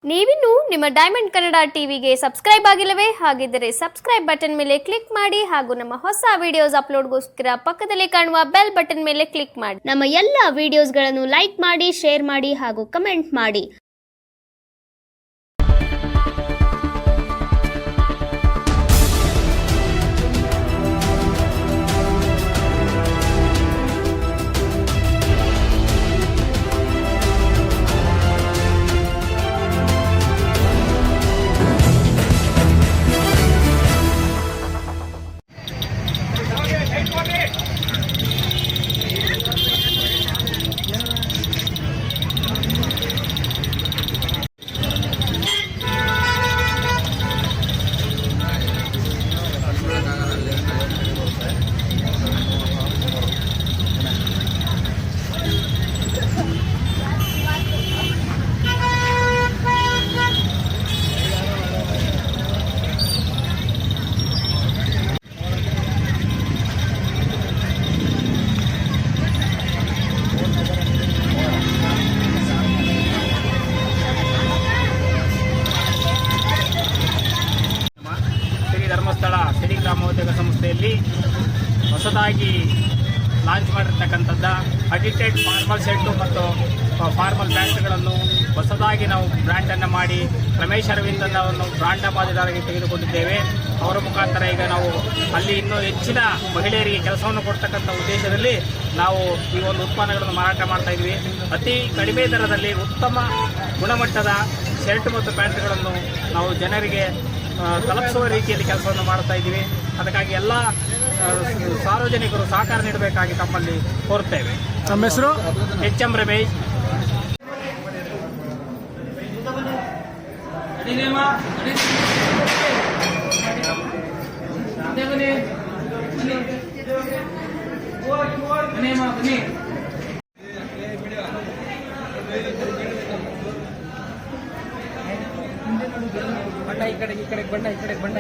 ನೀವಿನ್ನು ನಿಮ್ಮ ಡೈಮಂಡ್ ಕನ್ನಡ ಟಿವಿಗೆ ಸಬ್ಸ್ಕ್ರೈಬ್ ಆಗಿಲ್ಲವೇ? ಹಾಗಿದ್ದರೆ ಸಬ್ಸ್ಕ್ರೈಬ್ ಬಟನ್ ಮೇಲೆ ಕ್ಲಿಕ್ ಮಾಡಿ ಹಾಗೂ ನಮ್ಮ ಹೊಸ ವಿಡಿಯೋಸ್ ಅಪ್ಲೋಡ್ಗೋಸ್ಕರ ಪಕ್ಕದಲ್ಲಿ ಕಾಣುವ ಬೆಲ್ ಬಟನ್ ಮೇಲೆ ಕ್ಲಿಕ್ ಮಾಡಿ. ನಮ್ಮ ಎಲ್ಲ ವಿಡಿಯೋಸ್ಗಳನ್ನು ಲೈಕ್ ಮಾಡಿ, ಶೇರ್ ಮಾಡಿ ಹಾಗೂ ಕಮೆಂಟ್ ಮಾಡಿ. ಧರ್ಮಸ್ಥಳ ಸಿರಿ ಗ್ರಾಮೋದ್ಯೋಗ ಸಂಸ್ಥೆಯಲ್ಲಿ ಹೊಸದಾಗಿ ಲಾಂಚ್ ಮಾಡಿರ್ತಕ್ಕಂಥದ್ದ ಅಡಿಟೆಡ್ ಫಾರ್ಮಲ್ ಸೆಟ್ಟು ಮತ್ತು ಫಾರ್ಮಲ್ ಪ್ಯಾಂಟ್ಗಳನ್ನು ಹೊಸದಾಗಿ ನಾವು ಬ್ರ್ಯಾಂಡನ್ನು ಮಾಡಿ ರಮೇಶ್ ಅರವಿಂದನವನ್ನು ಬ್ರಾಂಡ್ ಅಂಬಾಸಿಡರಾಗಿ ತೆಗೆದುಕೊಂಡಿದ್ದೇವೆ. ಅವರ ಮುಖಾಂತರ ಈಗ ನಾವು ಅಲ್ಲಿ ಇನ್ನೂ ಹೆಚ್ಚಿನ ಮಹಿಳೆಯರಿಗೆ ಕೆಲಸವನ್ನು ಕೊಡ್ತಕ್ಕಂಥ ಉದ್ದೇಶದಲ್ಲಿ ನಾವು ಈ ಒಂದು ಉತ್ಪನ್ನಗಳನ್ನು ಮಾರಾಟ ಮಾಡ್ತಾ ಇದ್ವಿ. ಅತಿ ಕಡಿಮೆ ದರದಲ್ಲಿ ಉತ್ತಮ ಗುಣಮಟ್ಟದ ಶರ್ಟ್ ಮತ್ತು ಪ್ಯಾಂಟ್ಗಳನ್ನು ನಾವು ಜನರಿಗೆ ತಲುಪಿಸುವ ರೀತಿಯಲ್ಲಿ ಕೆಲಸವನ್ನು ಮಾಡ್ತಾ ಇದ್ದೀವಿ. ಅದಕ್ಕಾಗಿ ಎಲ್ಲ ಸಾರ್ವಜನಿಕರು ಸಹಕಾರ ನೀಡಬೇಕಾಗಿ ತಮ್ಮಲ್ಲಿ ಕೋರುತ್ತೇವೆ. ನಮ್ಮ ಹೆಸರು HM ರಮೇಶ್. ಈ ಕಡೆ ಬಣ್ಣ